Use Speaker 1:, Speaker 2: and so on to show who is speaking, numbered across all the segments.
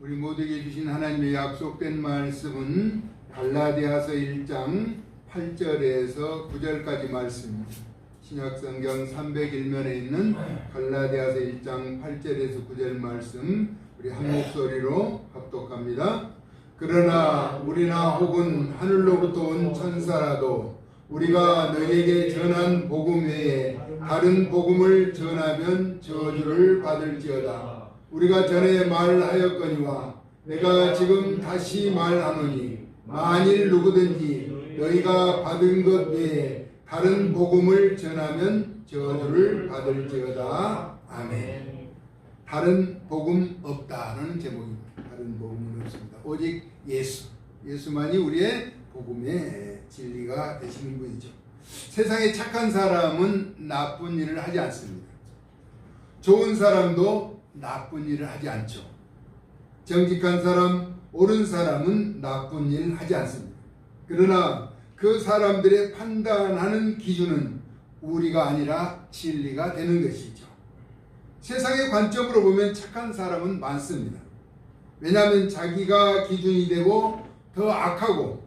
Speaker 1: 우리 모두에게 주신 하나님의 약속된 말씀은 갈라디아서 1장 8절에서 9절까지 말씀입니다. 신약성경 301면에 있는 갈라디아서 1장 8절에서 9절 말씀 우리 한 목소리로 합독합니다. 그러나 우리나 혹은 하늘로부터 온 천사라도 우리가 너희에게 전한 복음 외에 다른 복음을 전하면 저주를 받을지어다. 우리가 전에 말하였거니와 내가 지금 다시 말하노니 만일 누구든지 너희가 받은 것 외에 다른 복음을 전하면 저주를 받을지어다. 아멘. 다른 복음 없다는 제목입니다. 다른 복음은 없습니다. 오직 예수만이 우리의 복음의 진리가 되시는 분이죠. 세상에 착한 사람은 나쁜 일을 하지 않습니다. 좋은 사람도 나쁜 일을 하지 않죠. 정직한 사람, 옳은 사람은 나쁜 일을 하지 않습니다. 그러나 그 사람들의 판단하는 기준은 우리가 아니라 진리가 되는 것이죠. 세상의 관점으로 보면 착한 사람은 많습니다. 왜냐하면 자기가 기준이 되고 더 악하고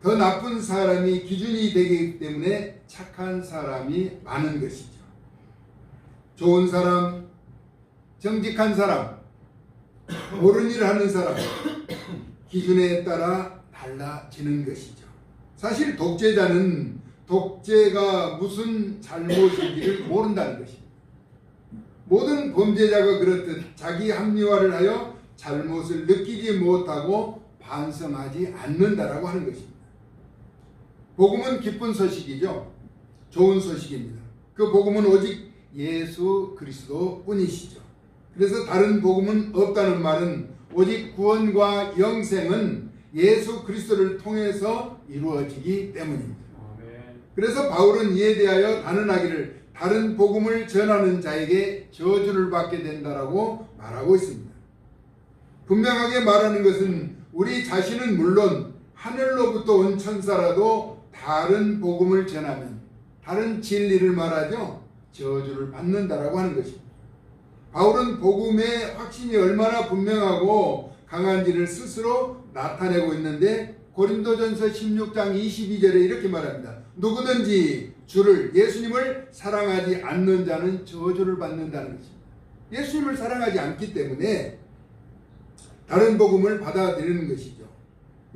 Speaker 1: 더 나쁜 사람이 기준이 되기 때문에 착한 사람이 많은 것이죠. 좋은 사람, 정직한 사람, 옳은 일을 하는 사람, 기준에 따라 달라지는 것이죠. 사실 독재자는 독재가 무슨 잘못인지를 모른다는 것입니다. 모든 범죄자가 그렇듯 자기 합리화를 하여 잘못을 느끼지 못하고 반성하지 않는다라고 하는 것입니다. 복음은 기쁜 소식이죠. 좋은 소식입니다. 그 복음은 오직 예수 그리스도 뿐이시죠. 그래서 다른 복음은 없다는 말은 오직 구원과 영생은 예수 그리스도를 통해서 이루어지기 때문입니다. 그래서 바울은 이에 대하여 단언하기를 다른 복음을 전하는 자에게 저주를 받게 된다라고 말하고 있습니다. 분명하게 말하는 것은 우리 자신은 물론 하늘로부터 온 천사라도 다른 복음을 전하면 다른 진리를 말하죠. 저주를 받는다라고 하는 것입니다. 바울은 복음의 확신이 얼마나 분명하고 강한지를 스스로 나타내고 있는데 고린도전서 16장 22절에 이렇게 말합니다. 누구든지 주를 예수님을 사랑하지 않는 자는 저주를 받는다는 것입니다. 예수님을 사랑하지 않기 때문에 다른 복음을 받아들이는 것이죠.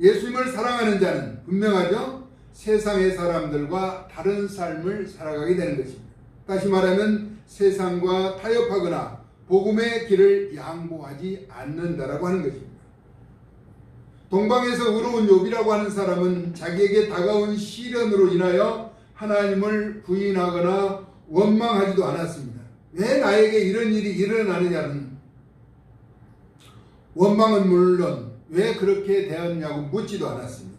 Speaker 1: 예수님을 사랑하는 자는 분명하죠. 세상의 사람들과 다른 삶을 살아가게 되는 것입니다. 다시 말하면 세상과 타협하거나 복음의 길을 양보하지 않는다라고 하는 것입니다. 동방에서 의로운 욥이라고 하는 사람은 자기에게 다가온 시련으로 인하여 하나님을 부인하거나 원망하지도 않았습니다. 왜 나에게 이런 일이 일어나느냐는 원망은 물론 왜 그렇게 되었냐고 묻지도 않았습니다.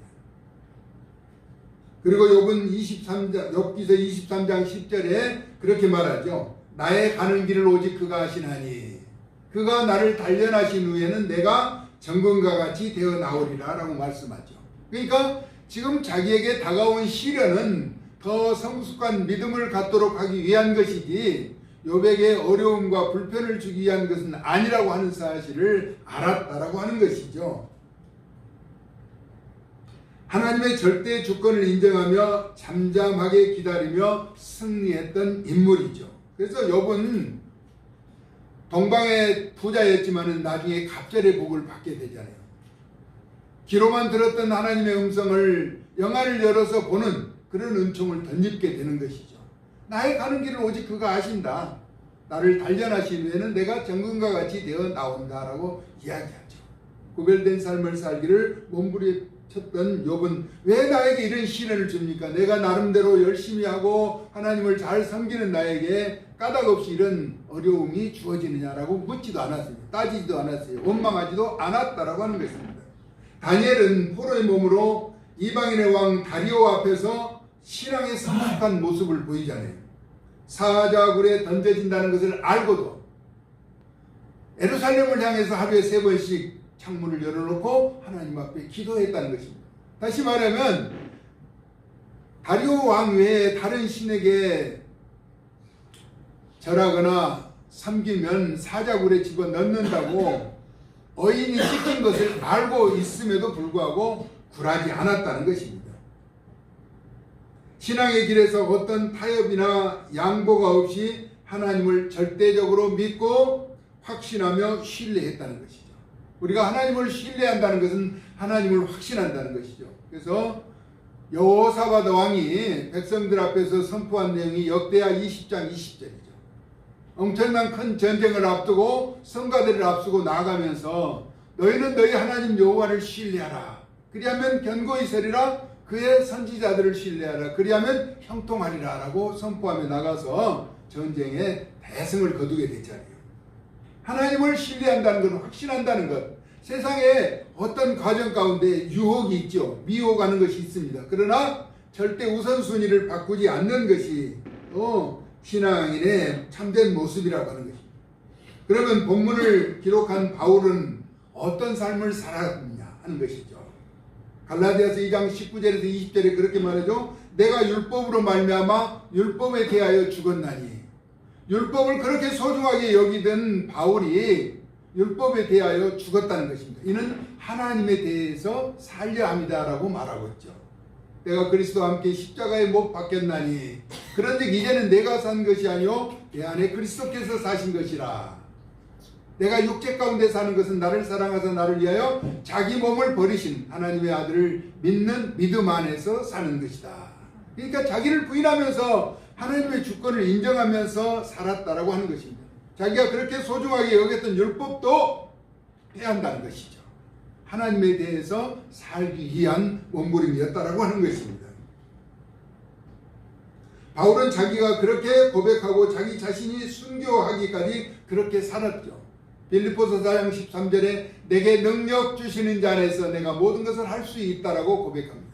Speaker 1: 그리고 욥은 23장 10절에 그렇게 말하죠. 나의 가는 길을 오직 그가 아시나니 그가 나를 단련하신 후에는 내가 정금과 같이 되어 나오리라 라고 말씀하죠. 그러니까 지금 자기에게 다가온 시련은 더 성숙한 믿음을 갖도록 하기 위한 것이지 욥에게 어려움과 불편을 주기 위한 것은 아니라고 하는 사실을 알았다라고 하는 것이죠. 하나님의 절대 주권을 인정하며 잠잠하게 기다리며 승리했던 인물이죠. 그래서 욥은 동방의 부자였지만 나중에 갑절의 복을 받게 되잖아요. 귀로만 들었던 하나님의 음성을 영안을 열어서 보는 그런 은총을 덧입게 되는 것이죠. 나의 가는 길을 오직 그가 아신다. 나를 단련하신 후에는 내가 정금과 같이 되어 나온다라고 이야기하죠. 구별된 삶을 살기를 몸부림쳤던 욥은 왜 나에게 이런 시련을 줍니까? 내가 나름대로 열심히 하고 하나님을 잘 섬기는 나에게 까닭없이 이런 어려움이 주어지느냐라고 묻지도 않았습니다. 따지지도 않았어요. 원망하지도 않았다라고 하는 것입니다. 다니엘은 포로의 몸으로 이방인의 왕 다리오 앞에서 신앙의 성숙한 모습을 보이잖아요. 사자굴에 던져진다는 것을 알고도 예루살렘을 향해서 하루에 3번씩 창문을 열어놓고 하나님 앞에 기도했다는 것입니다. 다시 말하면 다리오 왕 외에 다른 신에게 절하거나 섬기면 사자굴에 집어넣는다고 어인이 시킨 것을 알고 있음에도 불구하고 굴하지 않았다는 것입니다. 신앙의 길에서 어떤 타협이나 양보가 없이 하나님을 절대적으로 믿고 확신하며 신뢰했다는 것이죠. 우리가 하나님을 신뢰한다는 것은 하나님을 확신한다는 것이죠. 그래서 여호사밧 왕이 백성들 앞에서 선포한 내용이 역대하 20장 20절이죠. 엄청난 큰 전쟁을 앞두고 성가대를 앞두고 나아가면서 너희는 너희 하나님 여호와를 신뢰하라. 그리하면 견고히 서리라. 그의 선지자들을 신뢰하라. 그리하면 형통하리라. 라고 선포하며 나가서 전쟁에 대승을 거두게 됐잖아요. 하나님을 신뢰한다는 것, 확신한다는 것. 세상에 어떤 과정 가운데 유혹이 있죠. 미혹하는 것이 있습니다. 그러나 절대 우선순위를 바꾸지 않는 것이 신앙인의 참된 모습이라고 하는 것입니다. 그러면 본문을 기록한 바울은 어떤 삶을 살았느냐 하는 것이죠. 갈라디아서 2장 19절에서 20절에 그렇게 말하죠. 내가 율법으로 말미암아 율법에 대하여 죽었나니. 율법을 그렇게 소중하게 여기던 바울이 율법에 대하여 죽었다는 것입니다. 이는 하나님에 대해서 살려 합니다라고 말하고 있죠. 내가 그리스도와 함께 십자가에 못 박혔나니 그런즉 이제는 내가 산 것이 아니요 내 안에 그리스도께서 사신 것이라. 내가 육체 가운데 사는 것은 나를 사랑하사 나를 위하여 자기 몸을 버리신 하나님의 아들을 믿는 믿음 안에서 사는 것이다. 그러니까 자기를 부인하면서 하나님의 주권을 인정하면서 살았다라고 하는 것입니다. 자기가 그렇게 소중하게 여겼던 율법도 폐한다는 것이죠. 하나님에 대해서 살기 위한 몸부림이었다라고 하는 것입니다. 바울은 자기가 그렇게 고백하고 자기 자신이 순교하기까지 그렇게 살았죠. 빌립보서 4장 13절에 내게 능력 주시는 자 안에서 내가 모든 것을 할 수 있다라고 고백합니다.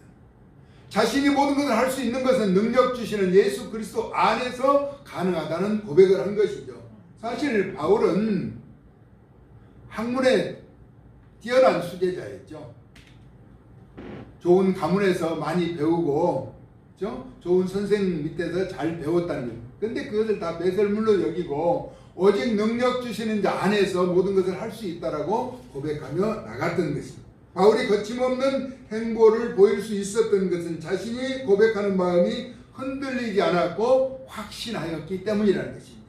Speaker 1: 자신이 모든 것을 할 수 있는 것은 능력 주시는 예수 그리스도 안에서 가능하다는 고백을 한 것이죠. 사실 바울은 학문에 뛰어난 수제자였죠. 좋은 가문에서 많이 배우고 좋은 선생 밑에서 잘 배웠다는 거예요. 근데 그것을 다 배설물로 여기고 오직 능력 주시는 자 안에서 모든 것을 할 수 있다라고 고백하며 나갔던 것입니다. 바울이 거침없는 행보를 보일 수 있었던 것은 자신이 고백하는 마음이 흔들리지 않았고 확신하였기 때문이라는 것입니다.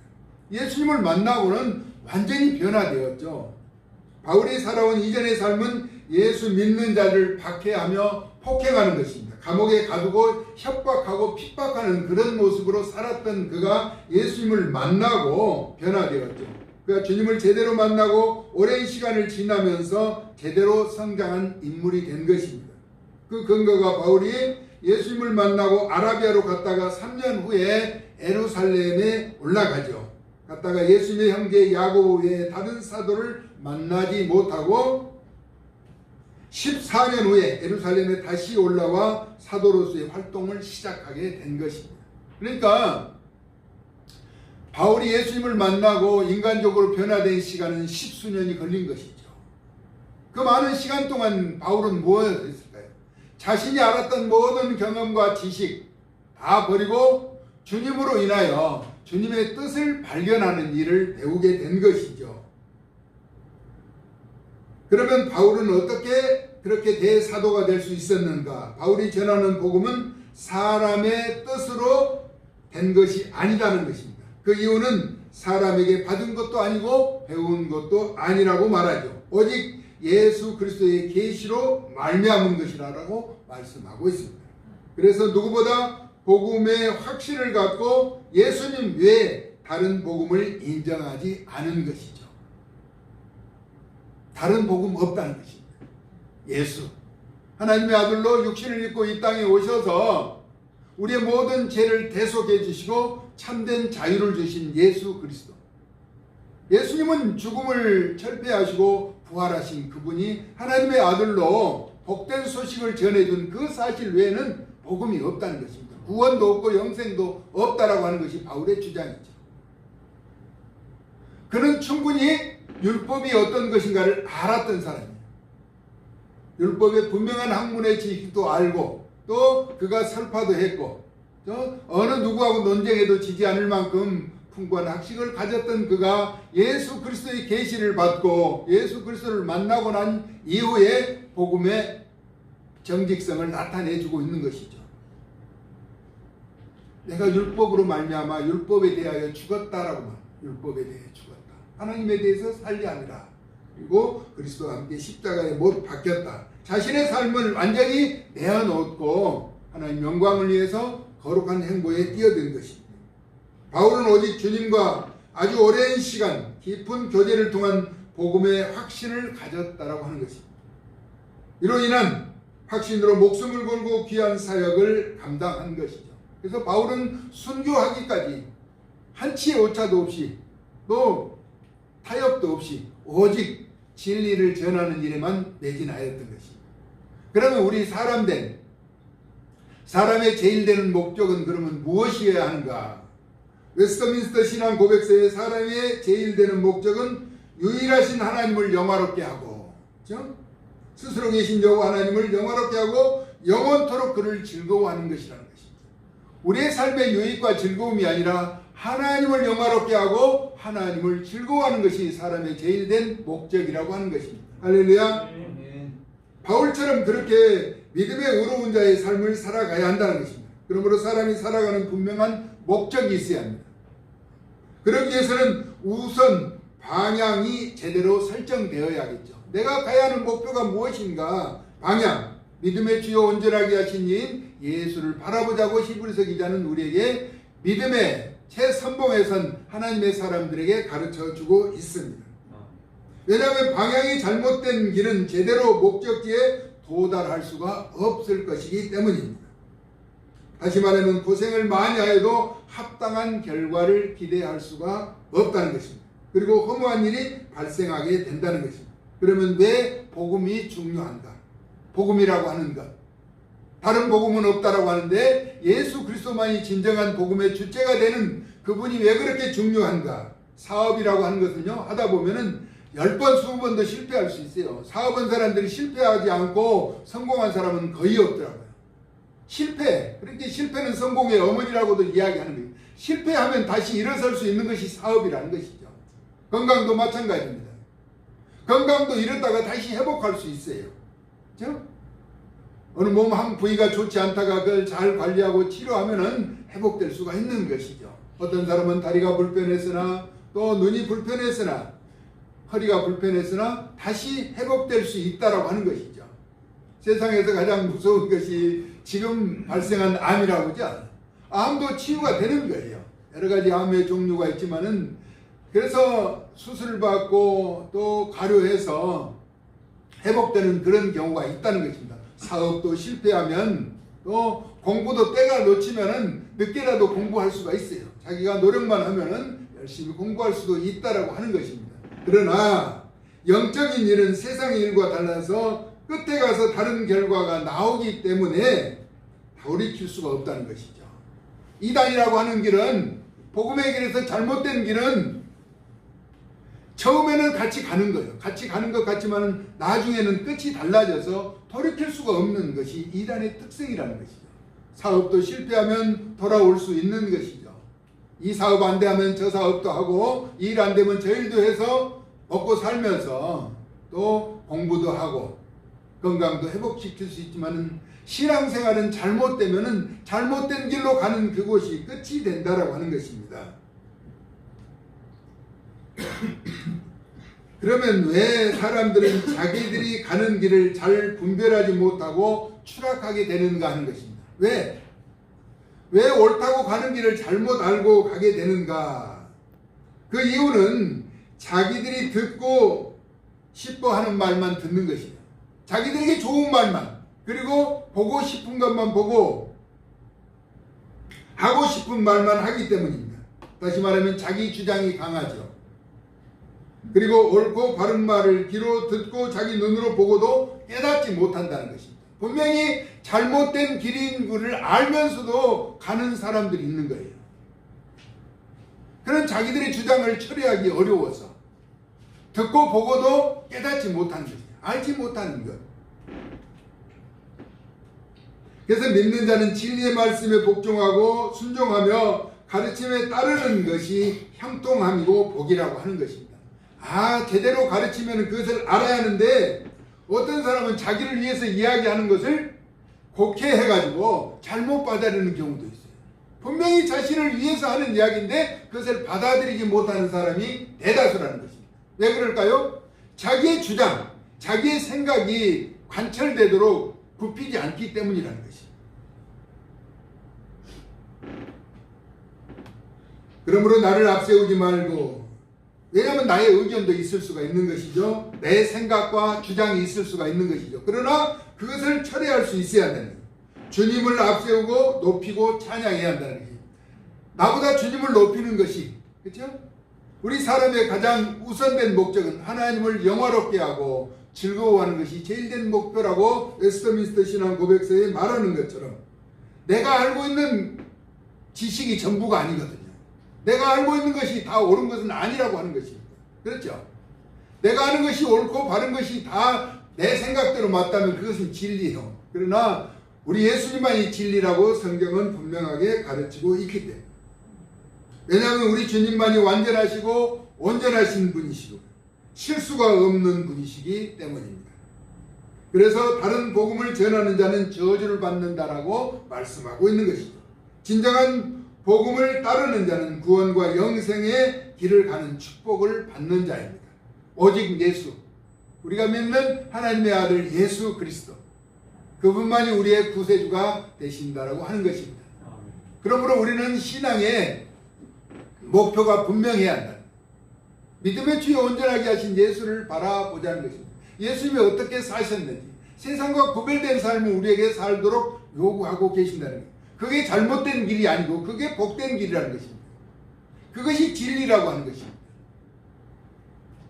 Speaker 1: 예수님을 만나고는 완전히 변화되었죠. 바울이 살아온 이전의 삶은 예수 믿는 자를 박해하며 폭행하는 것입니다. 감옥에 가두고 협박하고 핍박하는 그런 모습으로 살았던 그가 예수님을 만나고 변화되었죠. 그가 주님을 제대로 만나고 오랜 시간을 지나면서 제대로 성장한 인물이 된 것입니다. 그 근거가 바울이 예수님을 만나고 아라비아로 갔다가 3년 후에 예루살렘에 올라가죠. 갔다가 예수님의 형제 야고보 외에 다른 사도를 만나지 못하고 14년 후에 예루살렘에 다시 올라와 사도로서의 활동을 시작하게 된 것입니다. 그러니까 바울이 예수님을 만나고 인간적으로 변화된 시간은 10수년이 걸린 것이죠. 그 많은 시간 동안 바울은 무엇을 했을까요? 자신이 알았던 모든 경험과 지식 다 버리고 주님으로 인하여 주님의 뜻을 발견하는 일을 배우게 된 것이죠. 그러면 바울은 어떻게 그렇게 대사도가 될 수 있었는가? 바울이 전하는 복음은 사람의 뜻으로 된 것이 아니다는 것입니다. 그 이유는 사람에게 받은 것도 아니고 배운 것도 아니라고 말하죠. 오직 예수 그리스도의 계시로 말미암은 것이라고 말씀하고 있습니다. 그래서 누구보다 복음의 확신을 갖고 예수님 외에 다른 복음을 인정하지 않은 것이죠. 다른 복음 없다는 것입니다. 예수 하나님의 아들로 육신을 입고 이 땅에 오셔서 우리의 모든 죄를 대속해 주시고 참된 자유를 주신 예수 그리스도. 예수님은 죽음을 철폐하시고 부활하신 그분이 하나님의 아들로 복된 소식을 전해준 그 사실 외에는 복음이 없다는 것입니다. 구원도 없고 영생도 없다라고 하는 것이 바울의 주장이죠. 그는 충분히 율법이 어떤 것인가를 알았던 사람이에요. 율법의 분명한 학문의 지식도 알고 또 그가 설파도 했고 또 어느 누구하고 논쟁해도 지지 않을 만큼 풍부한 학식을 가졌던 그가 예수 그리스도의 계시를 받고 예수 그리스도를 만나고 난 이후에 복음의 정직성을 나타내주고 있는 것이죠. 내가 율법으로 말미암아 율법에 대하여 죽었다라고 말. 율법에 대해 죽었다. 하나님에 대해서 살리하니라. 그리고 그리스도와 함께 십자가에 못 박혔다. 자신의 삶을 완전히 내어놓고 하나님 영광을 위해서 거룩한 행보에 뛰어든 것입니다. 바울은 오직 주님과 아주 오랜 시간 깊은 교제를 통한 복음의 확신을 가졌다라고 하는 것입니다. 이로 인한 확신으로 목숨을 걸고 귀한 사역을 감당한 것이죠. 그래서 바울은 순교하기까지 한치의 오차도 없이 또 타협도 없이 오직 진리를 전하는 일에만 매진하였던 것입니다. 그러면 우리 사람의 제일 되는 목적은 그러면 무엇이어야 하는가? 웨스트민스터 신앙 고백서의 사람의 제일 되는 목적은 유일하신 하나님을 영화롭게 하고, 그렇죠? 스스로 계신 여호와 하나님을 영화롭게 하고 영원토록 그를 즐거워하는 것이라는 것입니다. 우리의 삶의 유익과 즐거움이 아니라 하나님을 영화롭게 하고 하나님을 즐거워하는 것이 사람의 제일 된 목적이라고 하는 것입니다. 할렐루야. 바울처럼 그렇게 믿음의 의로운 자의 삶을 살아가야 한다는 것입니다. 그러므로 사람이 살아가는 분명한 목적이 있어야 합니다. 그러기 위해서는 우선 방향이 제대로 설정되어야겠죠. 내가 가야 하는 목표가 무엇인가? 방향, 믿음의 주요 온전하게 하신 이인 예수를 바라보자고 히브리서 기자는 우리에게 믿음의 최선봉에 선 하나님의 사람들에게 가르쳐주고 있습니다. 왜냐하면 방향이 잘못된 길은 제대로 목적지에 도달할 수가 없을 것이기 때문입니다. 다시 말하면 고생을 많이 하여도 합당한 결과를 기대할 수가 없다는 것입니다. 그리고 허무한 일이 발생하게 된다는 것입니다. 그러면 왜 복음이 중요한가? 복음이라고 하는 것. 다른 복음은 없다라고 하는데 예수 그리스도만이 진정한 복음의 주체가 되는 그분이 왜 그렇게 중요한가? 사업이라고 하는 것은요, 하다 보면은 10번, 20번도 실패할 수 있어요. 사업한 사람들이 실패하지 않고 성공한 사람은 거의 없더라고요. 실패. 그렇게 실패는 성공의 어머니라고도 이야기하는 거예요. 실패하면 다시 일어설 수 있는 것이 사업이라는 것이죠. 건강도 마찬가지입니다. 건강도 잃었다가 다시 회복할 수 있어요. 그렇죠? 어느 몸 한 부위가 좋지 않다가 그걸 잘 관리하고 치료하면은 회복될 수가 있는 것이죠. 어떤 사람은 다리가 불편했으나 또 눈이 불편했으나 허리가 불편했으나 다시 회복될 수 있다라고 하는 것이죠. 세상에서 가장 무서운 것이 지금 발생한 암이라고 하죠. 암도 치유가 되는 거예요. 여러 가지 암의 종류가 있지만은 그래서 수술을 받고 또 가료해서 회복되는 그런 경우가 있다는 것입니다. 사업도 실패하면 또 공부도 때가 놓치면은 늦게라도 공부할 수가 있어요. 자기가 노력만 하면은 열심히 공부할 수도 있다라고 하는 것입니다. 그러나 영적인 일은 세상의 일과 달라서 끝에 가서 다른 결과가 나오기 때문에 돌이킬 수가 없다는 것이죠. 이단이라고 하는 길은, 복음의 길에서 잘못된 길은 처음에는 같이 가는 거예요. 같이 가는 것 같지만 나중에는 끝이 달라져서 돌이킬 수가 없는 것이 이단의 특성이라는 것이죠. 사업도 실패하면 돌아올 수 있는 것이죠. 이 사업 안 되면 저 사업도 하고, 이 일 안 되면 저 일도 해서 먹고 살면서 또 공부도 하고 건강도 회복시킬 수 있지만은 신앙생활은 잘못되면은 잘못된 길로 가는 그곳이 끝이 된다라고 하는 것입니다. 그러면 왜 사람들은 자기들이 가는 길을 잘 분별하지 못하고 추락하게 되는가 하는 것입니다. 왜 옳다고 가는 길을 잘못 알고 가게 되는가? 그 이유는 자기들이 듣고 싶어 하는 말만 듣는 것이에요. 자기들에게 좋은 말만, 그리고 보고 싶은 것만 보고 하고 싶은 말만 하기 때문입니다. 다시 말하면 자기 주장이 강하죠. 그리고 옳고 바른 말을 귀로 듣고 자기 눈으로 보고도 깨닫지 못한다는 것입니다. 분명히 잘못된 길인 것을 알면서도 가는 사람들이 있는 거예요. 그런 자기들의 주장을 처리하기 어려워서 듣고 보고도 깨닫지 못하는 것이에요. 알지 못하는 것. 그래서 믿는 자는 진리의 말씀에 복종하고 순종하며 가르침에 따르는 것이 형통함이고 복이라고 하는 것입니다. 제대로 가르치면 그것을 알아야 하는데 어떤 사람은 자기를 위해서 이야기하는 것을 곡해해가지고 잘못 받아들이는 경우도 있어요. 분명히 자신을 위해서 하는 이야기인데 그것을 받아들이지 못하는 사람이 대다수라는 것입니다. 왜 그럴까요? 자기의 주장, 자기의 생각이 관철되도록 굽히지 않기 때문이라는 것입니다. 그러므로 나를 앞세우지 말고, 왜냐하면 나의 의견도 있을 수가 있는 것이죠. 내 생각과 주장이 있을 수가 있는 것이죠. 그러나 그것을 철회할 수 있어야 한다는 거예요. 주님을 앞세우고 높이고 찬양해야 한다는 거예요. 나보다 주님을 높이는 것이, 그렇죠? 우리 사람의 가장 우선된 목적은 하나님을 영화롭게 하고 즐거워하는 것이 제일된 목표라고 웨스트민스터 신앙 고백서에 말하는 것처럼 내가 알고 있는 지식이 전부가 아니거든요. 내가 알고 있는 것이 다 옳은 것은 아니라고 하는 것입니다. 그렇죠? 내가 아는 것이 옳고 바른 것이 다 내 생각대로 맞다면 그것은 진리요. 그러나 우리 예수님만이 진리라고 성경은 분명하게 가르치고 있기 때문에. 왜냐하면 우리 주님만이 완전하시고 온전하신 분이시고 실수가 없는 분이시기 때문입니다. 그래서 다른 복음을 전하는 자는 저주를 받는다라고 말씀하고 있는 것이죠. 진정한 복음을 따르는 자는 구원과 영생의 길을 가는 축복을 받는 자입니다. 오직 예수, 우리가 믿는 하나님의 아들 예수 그리스도, 그분만이 우리의 구세주가 되신다라고 하는 것입니다. 그러므로 우리는 신앙의 목표가 분명해야 한다. 믿음의 주에 온전하게 하신 예수를 바라보자는 것입니다. 예수님이 어떻게 사셨는지, 세상과 구별된 삶을 우리에게 살도록 요구하고 계신다는 거예요. 그게 잘못된 길이 아니고 그게 복된 길이라는 것입니다. 그것이 진리라고 하는 것입니다.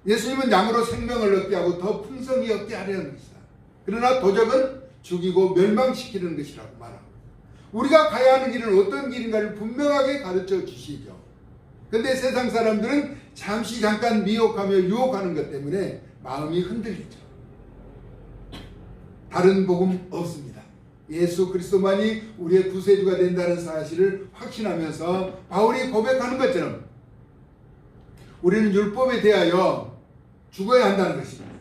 Speaker 1: 예수님은 양으로 생명을 얻게 하고 더 풍성히 얻게 하려는 것이다. 그러나 도적은 죽이고 멸망시키는 것이라고 말합니다. 우리가 가야 하는 길은 어떤 길인가를 분명하게 가르쳐 주시죠. 그런데 세상 사람들은 잠깐 미혹하며 유혹하는 것 때문에 마음이 흔들리죠. 다른 복음 없습니다. 예수 그리스도만이 우리의 구세주가 된다는 사실을 확신하면서 바울이 고백하는 것처럼 우리는 율법에 대하여 죽어야 한다는 것입니다.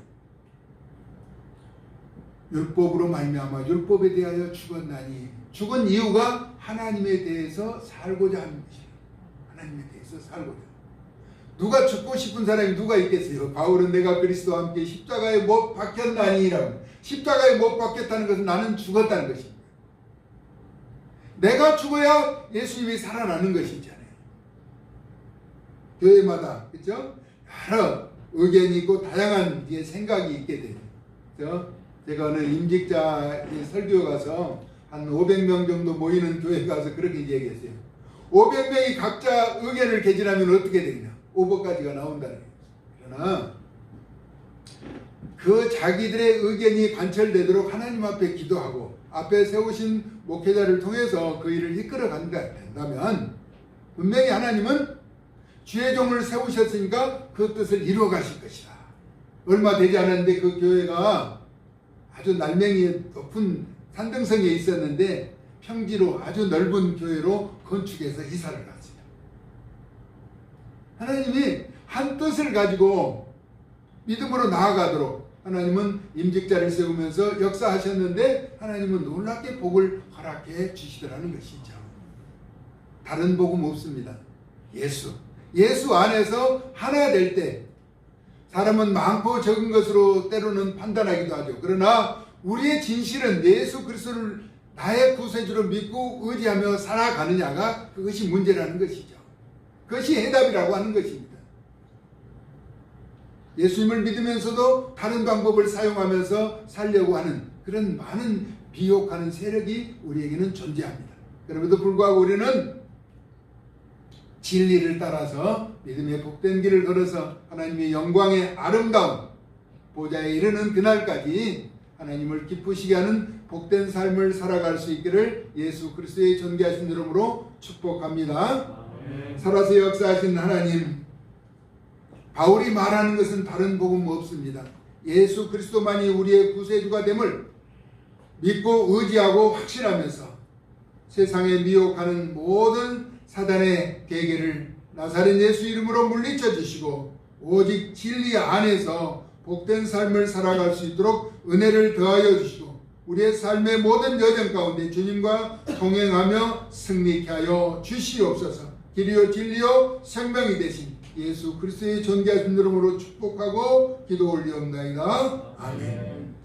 Speaker 1: 율법으로 말미암아 율법에 대하여 죽었나니, 죽은 이유가 하나님에 대해서 살고자 하는 것이에요. 하나님에 대해서 살고자. 누가 죽고 싶은 사람이 누가 있겠어요? 바울은 내가 그리스도와 함께 십자가에 못 박혔나니라고. 십자가에 못 박혔다는 것은 나는 죽었다는 것입니다. 내가 죽어야 예수님이 살아나는 것이잖아요. 교회마다, 그렇죠? 여러 의견이 있고 다양한 생각이 있게 돼요. 그렇죠? 제가 어느 임직자 설교에 가서 한 500명 정도 모이는 교회에 가서 그렇게 얘기했어요. 500명이 각자 의견을 개진하면 어떻게 되냐? 오버까지가 나온다는 거예요. 그러나 그 자기들의 의견이 관철되도록 하나님 앞에 기도하고 앞에 세우신 목회자를 통해서 그 일을 이끌어 간다면 분명히 하나님은 주의 종을 세우셨으니까 그 뜻을 이루어 가실 것이다. 얼마 되지 않았는데 그 교회가 아주 날명이 높은 산등성에 있었는데 평지로 아주 넓은 교회로 건축해서 이사를 갔습니다. 하나님이 한 뜻을 가지고 믿음으로 나아가도록 하나님은 임직자를 세우면서 역사하셨는데 하나님은 놀랍게 복을 허락해 주시더라는 것이죠. 다른 복음 없습니다. 예수 안에서 하나 될 때 사람은 많고 적은 것으로 때로는 판단하기도 하죠. 그러나 우리의 진실은 예수 그리스도를 나의 구세주로 믿고 의지하며 살아가느냐가 그것이 문제라는 것이죠. 그것이 해답이라고 하는 것입니다. 예수님을 믿으면서도 다른 방법을 사용하면서 살려고 하는 그런 많은 비욕하는 세력이 우리에게는 존재합니다. 그럼에도 불구하고 우리는 진리를 따라서 믿음의 복된 길을 걸어서 하나님의 영광의 아름다운 보좌에 이르는 그날까지 하나님을 기쁘시게 하는 복된 삶을 살아갈 수 있기를 예수 그리스도의 존귀하신 이름으로 축복합니다. 살아서 역사하신 하나님, 바울이 말하는 것은 다른 복음 없습니다. 예수 그리스도만이 우리의 구세주가 됨을 믿고 의지하고 확신하면서 세상에 미혹하는 모든 사단의 계계를 나사렛 예수 이름으로 물리쳐 주시고 오직 진리 안에서 복된 삶을 살아갈 수 있도록 은혜를 더하여 주시고 우리의 삶의 모든 여정 가운데 주님과 동행하며 승리케 하여 주시옵소서. 길이요 진리요 생명이 되신 예수 그리스도의 존귀하신 이름으로 축복하고 기도 올리옵나이다. 아멘.